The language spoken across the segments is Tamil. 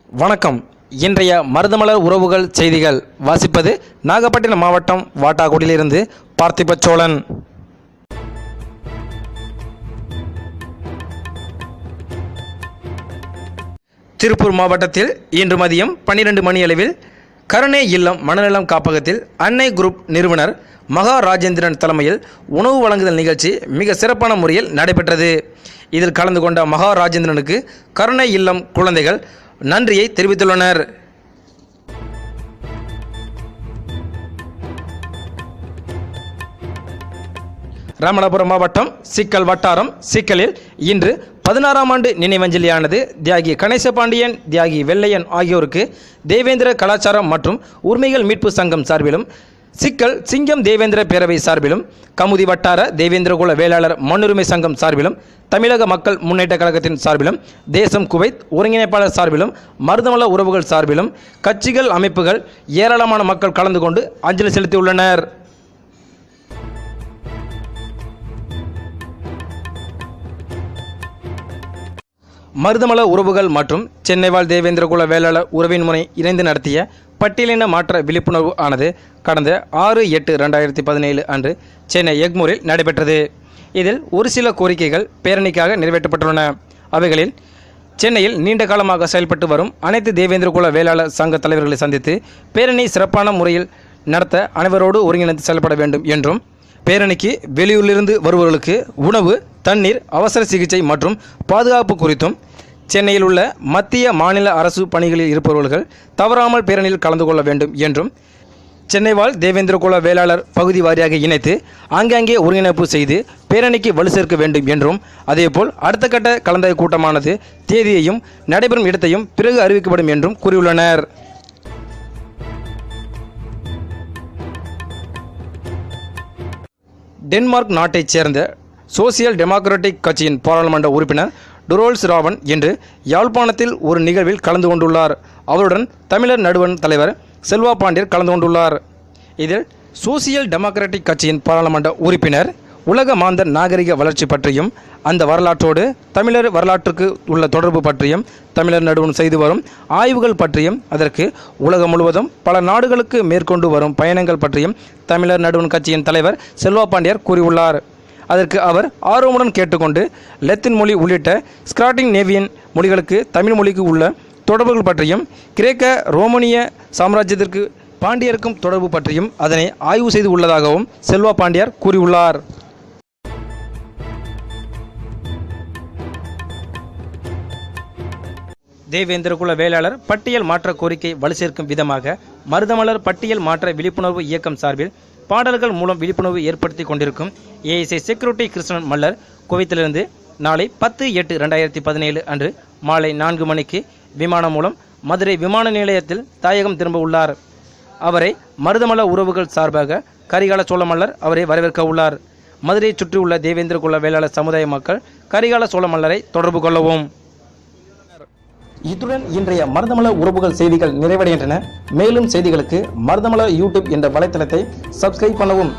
வணக்கம். இன்றைய மருதமலர் உறவுகள் செய்திகள் வாசிப்பது நாகப்பட்டினம் மாவட்டம் வாட்டாக்குடியிலிருந்து பார்த்திப சோழன். திருப்பூர் மாவட்டத்தில் இன்று மதியம் 12 மணி அளவில் கருணை இல்லம் மனநலம் காப்பகத்தில் அன்னை குரூப் நிறுவனர் மகா ராஜேந்திரன் தலைமையில் உணவு வழங்குதல் நிகழ்ச்சி மிக சிறப்பான முறையில் நடைபெற்றது. இதில் கலந்து கொண்ட மகா ராஜேந்திரனுக்கு கருணை இல்லம் குழந்தைகள் நன்றியை தெரிவித்துள்ளனர். ராமநாதபுரம் மாவட்டம் சிக்கல் வட்டாரம் சிக்கலில் இன்று 16ஆம் ஆண்டு நினைவஞ்சலியானது தியாகி கணேசபாண்டியன், தியாகி வெள்ளையன் ஆகியோருக்கு தேவேந்திர கலாச்சாரம் மற்றும் உரிமைகள் மீட்பு சங்கம் சார்பிலும், சிக்கல் சிங்கம் தேவேந்திர பேரவை சார்பிலும், கமுதி வட்டார தேவேந்திரகுல வேளாளர் மண்ணுரிமை சங்கம் சார்பிலும், தமிழக மக்கள் முன்னேற்ற கழகத்தின் சார்பிலும், தேசம் குவைத் ஒருங்கிணைப்பாளர் சார்பிலும், மருதமலர் உறவுகள் சார்பிலும் கட்சிகள் அமைப்புகள் ஏராளமான மக்கள் கலந்து கொண்டு அஞ்சலி செலுத்தியுள்ளனர். மருதமலர் உறவுகள் மற்றும் சென்னை வாழ் தேவேந்திரகுல வேளாளர் உறவின் முறை இணைந்து நடத்திய பட்டியலின மாற்ற விழிப்புணர்வு ஆனது கடந்த 6/8/2017 அன்று சென்னை எக்மூரில் நடைபெற்றது. இதில் ஒரு சில கோரிக்கைகள் பேரணிக்காக நிறைவேற்றப்பட்டுள்ளன. அவைகளில் சென்னையில் நீண்ட காலமாக செயல்பட்டு வரும் அனைத்து தேவேந்திரகுல வேளாளர் சங்க தலைவர்களை சந்தித்து பேரணி சிறப்பான முறையில் நடத்த அனைவரோடு ஒருங்கிணைந்து செயல்பட வேண்டும் என்றும், பேரணிக்கு வெளியூரிலிருந்து வருபவர்களுக்கு உணவு, தண்ணீர், அவசர சிகிச்சை மற்றும் பாதுகாப்பு குறித்தும், சென்னையில் உள்ள மத்திய மாநில அரசு பணிகளில் இருப்பவர்கள் தவறாமல் பேரணியில் கலந்து கொள்ள வேண்டும் என்றும், சென்னை வாழ் தேவேந்திரகுல வேளாளர் பகுதி வாரியாக இணைத்து ஆங்காங்கே ஒருங்கிணைப்பு செய்து பேரணிக்கு வலு சேர்க்க வேண்டும் என்றும், அதேபோல் அடுத்த கட்ட கலந்தாய்வு கூட்டமானது தேதியையும் நடைபெறும் இடத்தையும் பிறகு அறிவிக்கப்படும் என்றும் கூறியுள்ளனர். டென்மார்க் நாட்டைச் சேர்ந்த சோசியல் டெமோக்ராட்டிக் கட்சியின் பாராளுமன்ற உறுப்பினர் டுரோல்ஸ் ராவன் இன்று யாழ்ப்பாணத்தில் ஒரு நிகழ்வில் கலந்து கொண்டுள்ளார். அவருடன் தமிழர் நடுவண் தலைவர் செல்வா பாண்டியர் கலந்து கொண்டுள்ளார். இதில் சோசியல் டெமோக்ராட்டிக் கட்சியின் பாராளுமன்ற உறுப்பினர் உலக மாந்தர் நாகரிக வளர்ச்சி பற்றியும், அந்த வரலாற்றோடு தமிழர் வரலாற்றுக்கு உள்ள தொடர்பு பற்றியும், தமிழர் நடுவண் செய்து வரும் ஆய்வுகள் பற்றியும், அதற்கு உலகம் முழுவதும் பல நாடுகளுக்கு மேற்கொண்டு வரும் பயணங்கள் பற்றியும் தமிழர் நடுவண் கட்சியின் தலைவர் செல்வா பாண்டியர் கூறியுள்ளார். அதற்கு அவர் ஆர்வமுடன் கேட்டுக்கொண்டு லத்தீன் மொழி உள்ளிட்ட ஸ்கிராட்டினேவியன் மொழிகளுக்கு தமிழ் மொழிக்கு உள்ள தொடர்புகள் பற்றியும், கிரேக்க ரோமானிய சாம்ராஜ்யத்திற்கு பாண்டியருக்கும் தொடர்பு பற்றியும் அதனை ஆய்வு செய்து உள்ளதாகவும் செல்வா பாண்டியர் கூறியுள்ளார். தேவேந்திரகுல வேளாளர் பட்டியல் மாற்ற கோரிக்கை வலு சேர்க்கும் விதமாக மருதமலர் பட்டியல் மாற்ற விழிப்புணர்வு இயக்கம் சார்பில் பாடல்கள் மூலம் விழிப்புணர்வு ஏற்படுத்தி கொண்டிருக்கும் ஏஎஸ்ஐ செக்யூரிட்டி கிருஷ்ணன் மல்லர் குவைத்திலிருந்து நாளை 10/8/2017 அன்று மாலை 4 மணிக்கு விமானம் மூலம் மதுரை விமான நிலையத்தில் தாயகம் திரும்ப உள்ளார். அவரை மருதமலர் உறவுகள் சார்பாக கரிகால சோழ மல்லர் அவரை வரவேற்க உள்ளார். மதுரையை சுற்றியுள்ள தேவேந்திரகுல வேளாளர் சமுதாய மக்கள் கரிகால சோழ மல்லரை தொடர்பு கொள்ளவும். இத்துடன் இன்றைய மருதமலர் உறவுகள் செய்திகள் நிறைவடைகின்றன. மேலும் செய்திகளுக்கு மருதமலர் யூடியூப் என்ற வலைத்தளத்தை சப்ஸ்கிரைப் பண்ணவும்.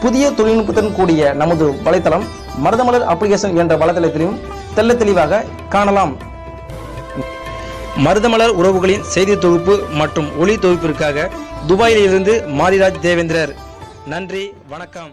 புதிய தொழில்நுட்பத்துடன் கூடிய நமது வலைத்தளம் மருதமலர் அப்ளிகேஷன் என்ற வலைத்தளத்திலும் தெல்ல தெளிவாக காணலாம். மருதமலர் உறவுகளின் செய்தி தொகுப்பு மற்றும் ஒளி தொகுப்பிற்காக துபாயிலிருந்து மாரிராஜ் தேவேந்திரர். நன்றி, வணக்கம்.